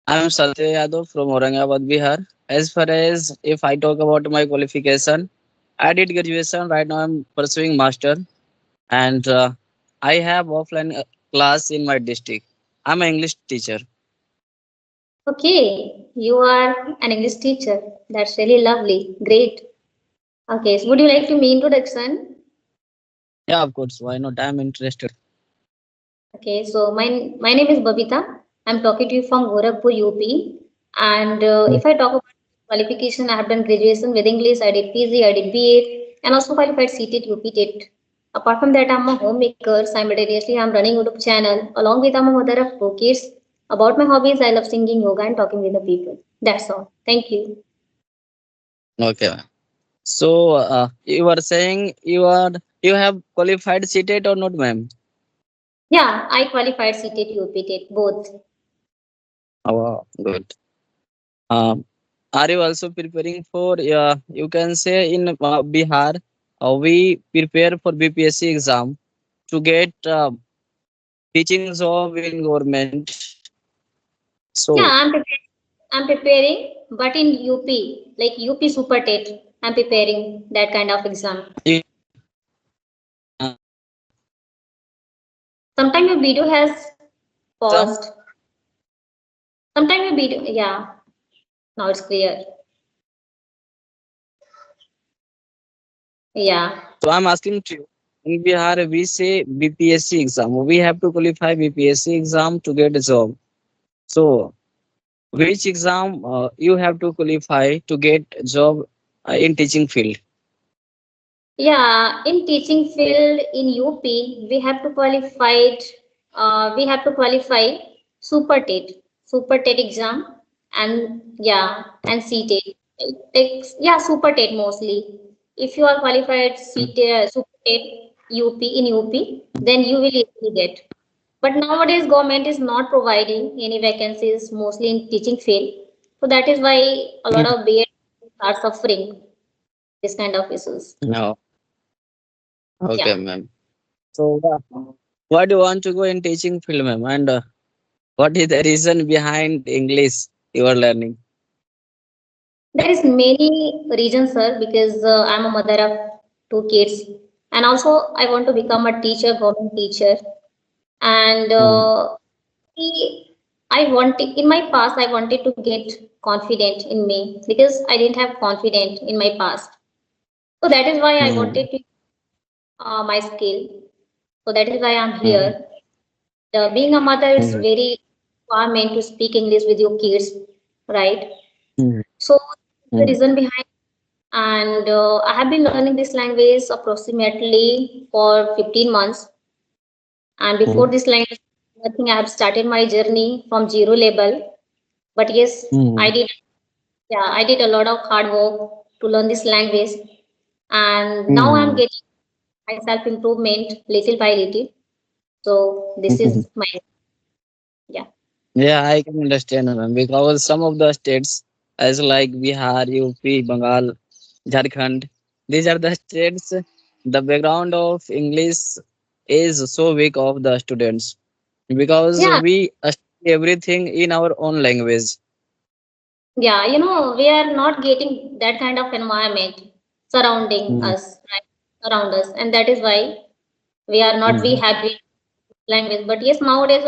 I'm Satya Yadav from Aurangabad, Bihar. As far as if I talk about my qualification, I did graduation. Right now, I'm pursuing master, and I have offline class in my district. I'm an English teacher. Okay, you are an English teacher. That's really lovely. Great. Okay, so would you like to me introduction? Yeah, of course. Why not? I'm interested. Okay, so my name is Babita. I'm talking to you from Gorakhpur, UP. And if I talk about qualification, I have done graduation with English. I did PG, I did BA, and also qualified CTET, UP TET. Apart from that, I'm a homemaker. Simultaneously, I'm running YouTube channel. Along with, I'm a mother of two kids. About my hobbies, I love singing, yoga, and talking with the people. That's all. Thank you. Okay. Ma'am. So you were saying you have qualified seated or not, ma'am? Yeah, I qualified CTET, UP TET, both. Oh, wow, good. Um, are you also preparing for? You can say in Bihar, we prepare for BPSC exam to get teaching job in government. So Yeah, I'm preparing, but in UP, like UP Super TET, I'm preparing that kind of exam. Sometimes your video has exam. paused. Sometimes your video, yeah, now it's clear. Yeah, So I'm asking to you. In Bihar, we say BPSC exam. We have to qualify BPSC exam to get a job. So which exam you have to qualify to get job in teaching field? yeah. In teaching field in UP, we have to qualify Super TET, Super TET exam, and yeah, and CTET. It takes yeah Super TET mostly. If you are qualified CTET, Super TET UP in UP, then you will easily get. But nowadays, government is not providing any vacancies, mostly in teaching field. So that is why a lot of BEd are suffering this kind of issues. No. Yeah, Okay, ma'am. So why do you want to go in teaching field, ma'am? And what is the reason behind English you are learning? there is many reasons, sir. Because I'm a mother of two kids, and also I want to become a teacher, government teacher. And Mm. I wanted in my past, I wanted to get confident in me because I didn't have confidence in my past. So that is why I Mm. wanted to my skill. So that is why I'm Mm. here. Being a mother, it's Mm. very requirement to speak English with your kids, right? Mm. So the Mm. reason behind, and I have been learning this language approximately for 15 months. And before Mm. this language, I think I have started my journey from zero level. But yes, I Mm. did. Yeah, I did a lot of hard work to learn this language, and now I'm Mm. getting my self improvement little by little. So this is my yeah. Yeah, I can understand, ma'am, because some of the states, as like Bihar, UP, Bengal, Jharkhand, these are the states. The background of English is so weak of the students because Yeah, we study everything in our own language. yeah, we are not getting that kind of environment surrounding Mm. us, right? Around us, and that is why we are not very Mm. happy with language. But yes, nowadays,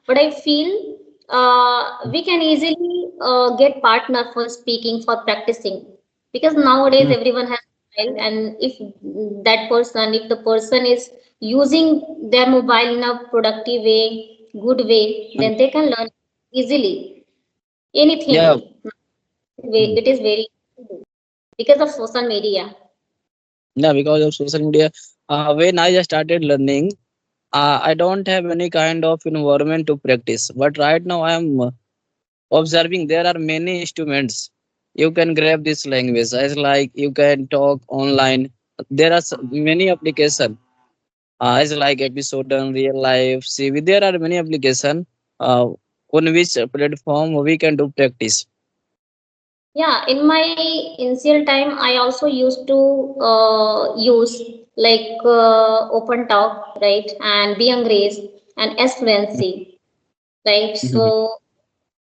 but I feel we can easily get partner for speaking for practicing because nowadays Mm. everyone has mobile, and if the person is using their mobile in a productive way, good way, Mm. then they can learn easily Yeah. anything. Mm. It is very because of social media. Yeah, because of social media. When I just started learning, I don't have any kind of environment to practice. But right now, I am observing there are many instruments you can grab this language as like you can talk online. There are many applications as like episode and real life CV. There are many applications on which platform we can do practice. Yeah, in my initial time, I also used to use like open talk, right, and be grace and S fluency, right. Mhm. So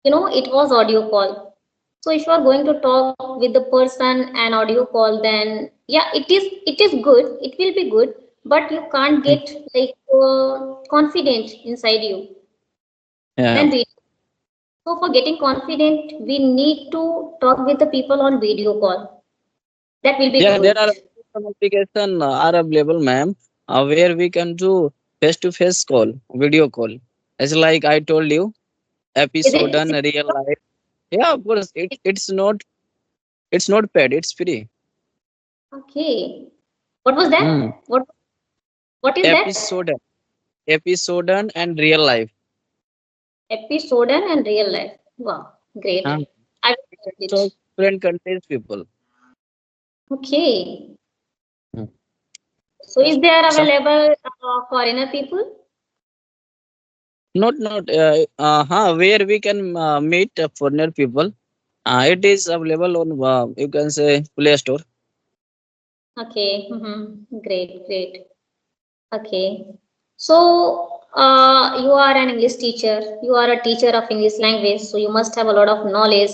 it was audio call. So if you are going to talk with the person and audio call, then yeah, it is good. It will be good, but you can't Hmm. get like confident inside you. Yeah. Then video. So for getting confident, we need to talk with the people on video call. That will be Yeah, there good. are some application are available, ma'am, where we can do face-to-face call, video call. It's like I told you, Is episode it and real life. Yeah, of course, it's not paid, it's free. okay? What was Hmm. that? What is that? Episode, episode and real life. Episode and real life. Wow, Huh? great. I will try it. So different countries people. Okay. Hmm. So is there Some available foreigner people? not where we can meet foreigner people. It is available on you can say Play Store. Okay. Great, great. Okay. So you are an English teacher. You are a teacher of English language. So you must have a lot of knowledge,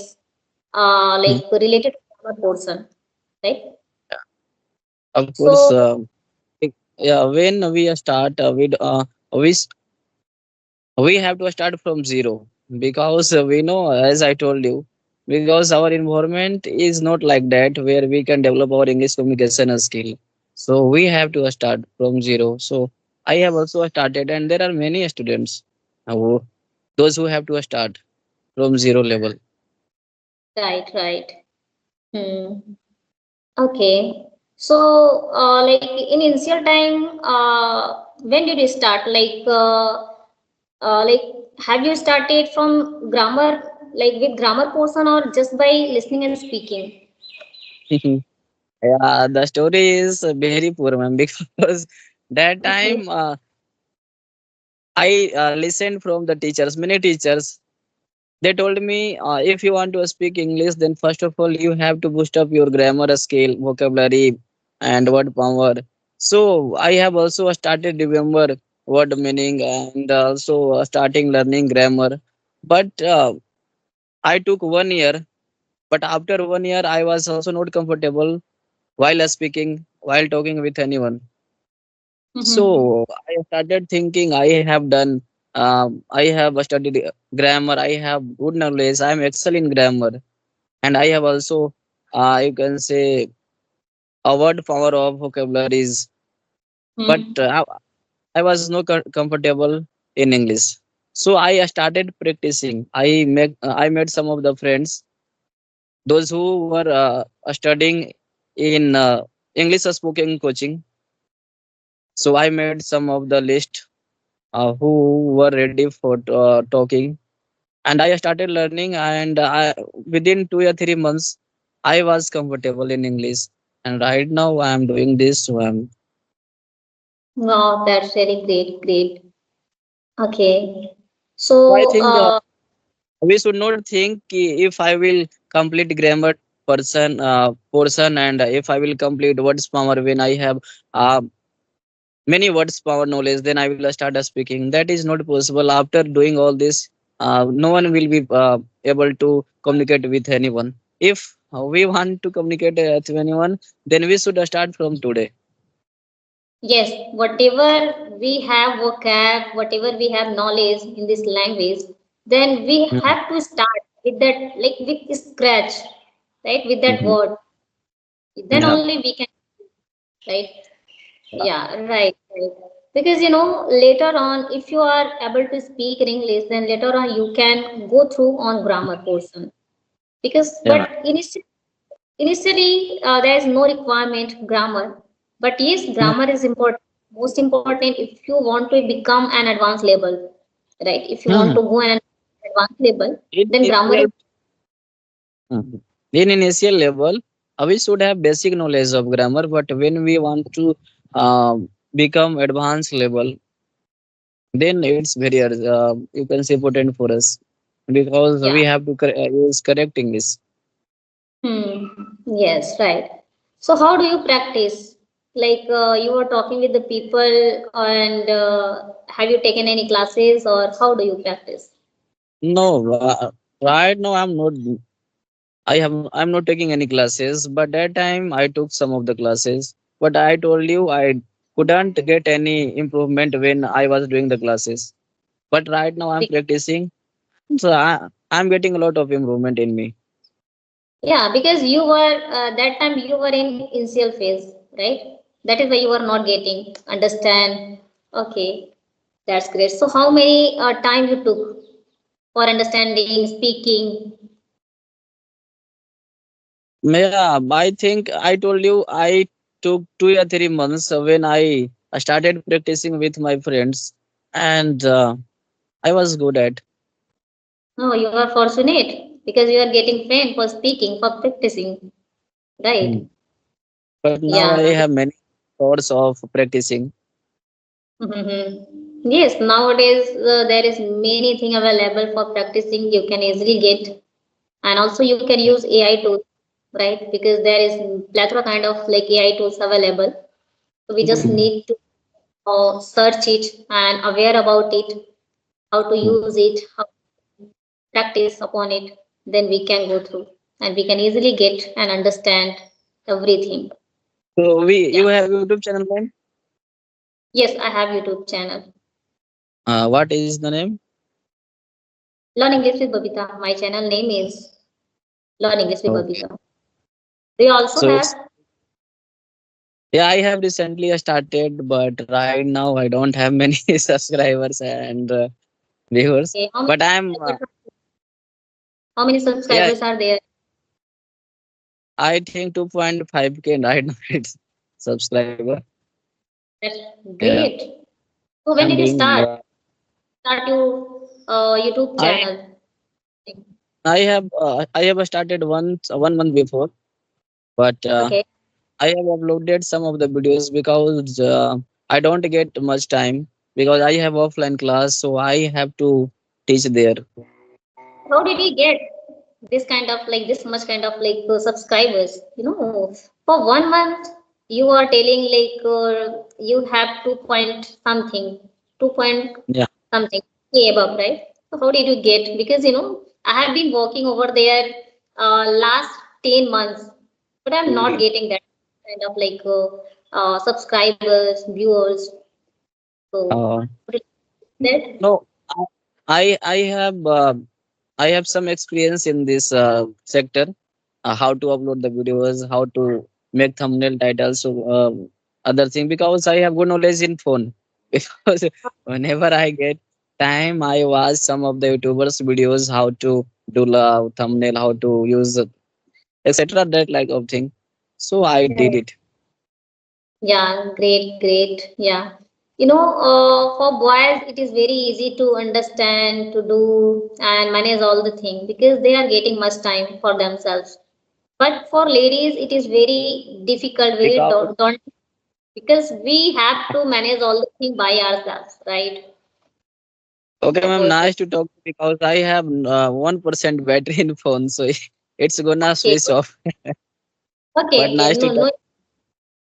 Hmm. like related to grammar portion, right? Of course, So yeah. When we start with we we have to start from zero because we know, as I told you, because our environment is not like that where we can develop our English communication skill. So we have to start from zero. So I have also started, and there are many students who those who have to start from zero level. right, right. Hmm. Okay. So like in initial time, when did you start? Like have you started from grammar, like with grammar portion, or just by listening and speaking? Yeah, the story is very poor, man, because that Okay. time I listened from the teachers, many teachers. They told me if you want to speak English, then first of all you have to boost up your grammar skill, vocabulary, and word power. So I have also started remember word meaning and also starting learning grammar. But I took 1 year. But after 1 year, I was also not comfortable while speaking, while talking with anyone. Mm-hmm. So I started thinking I have done. I have studied grammar. I have good knowledge. I am excel in grammar, and I have also, you can say, a word power of vocabularies. But I was not comfortable in English. So I started practicing. I met some of the friends, those who were studying in English spoken coaching. So I made some of the list who were ready for talking, and I started learning. And within 2 or 3 months, I was comfortable in English. And right now, I am doing this. So Wow, that's very great, great. Okay. I So, think we should not think if I will complete grammar portion and if I will complete words power when I have uh, many words power knowledge, then I will start speaking. That is not possible. After doing all this, no one will be able to communicate with anyone. If we want to communicate to anyone, then we should start from today. yes, whatever we have vocab, whatever we have knowledge in this language, then we Mm. have to start with that, like with scratch, right? With that Mhm. word. Then Yeah. only we can, right? Yeah, right, right. Because later on, if you are able to speak in English, then later on you can go through on grammar portion. Because, Yeah. but initially there is no requirement grammar. But yes, Mm. grammar is important. Most important if you want to become an advanced level, right? If you want Mhm. to go an advanced level, in then grammar is initial Mhm. in initial level, we should have basic knowledge of grammar, but when we want to uh, become advanced level, then it's very you can say important for us because we yeah. have to use correct English. Hmm. Yes, right. So how do you practice? Like you were talking with the people, and have you taken any classes, or how do you practice? No, Right now, I'm not taking any classes, but that time I took some of the classes. But I told you I couldn't get any improvement when I was doing the classes. But right now I'm Be- practicing, so I'm getting a lot of improvement in me. Yeah, because you were that time you were in initial phase, right? That is why you were not getting understand. Okay, that's great. So how many time you took for understanding, speaking? Yeah, I think I told you I took 2 or 3 months when I started practicing with my friends, and I was good at. No, you are fortunate because you are getting trained for speaking, for practicing, right? Mm. But now I Yeah. have many thoughts of practicing. Mm-hmm. Yes, nowadays there is many thing available for practicing. You can easily get, and also you can use AI tools, right? Because there is plethora kind of like AI tools available. So we just Mm. need to search it and aware about it, how to Mm. use it, how to practice upon it. Then we can go through, and we can easily get and understand everything. So Yeah. you have YouTube channel name? Yes, I have YouTube channel. What is the name? Learn English with Babita. My channel name is Learn English with Okay. Babita. Do you also So have? yeah, I have recently started, but right now I don't have many subscribers and viewers. Okay, But I'm how many yeah, subscribers are there? I think 2.5K right now it's subscriber. That's Yeah, great. So when I'm did you doing. start your YouTube I channel? I have started once 1 month before, but Okay. I have uploaded some of the videos because I don't get much time because I have offline class, so I have to teach there. How did you get this kind of like this much kind of like subscribers? You know, for 1 month you are telling like you have 2 point Yeah. something above, right? So how did you get? Because I have been working over there last 10 months, but I'm not getting that kind of like subscribers, viewers. So Uh, that no, I have I have some experience in this sector. How to upload the videos, how to make thumbnail titles, so other thing because I have good knowledge in phone. Because whenever I get time, I watch some of the YouTubers videos how to do thumbnail, how to use etc. That like of thing. So I did it. Yeah, great, great. Yeah. For boys, it is very easy to understand, to do, and manage all the things because they are getting much time for themselves. But for ladies, it is very difficult, very Because daunting because we have to manage all the things by ourselves, right? okay, That ma'am, was it. nice to talk because I have 1% battery in phone, so it's gonna Okay, switch off. okay, But okay. nice to No, talk. no.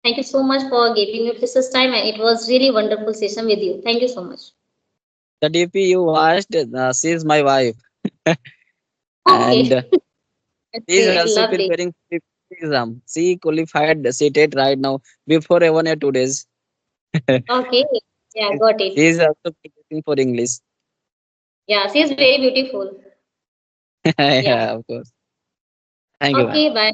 Thank you so much for giving me precious time, and it was really wonderful session with you. Thank you so much. The DP you asked, she is my wife, and Okay, that's she is great, also lovely. preparing for the exam. She qualified seated right now before 1 or 2 days. Okay, yeah, got She it. is also preparing for English. Yeah, she is very beautiful. Yeah. Yeah, of course. Thank you, ma'am. Okay, bye.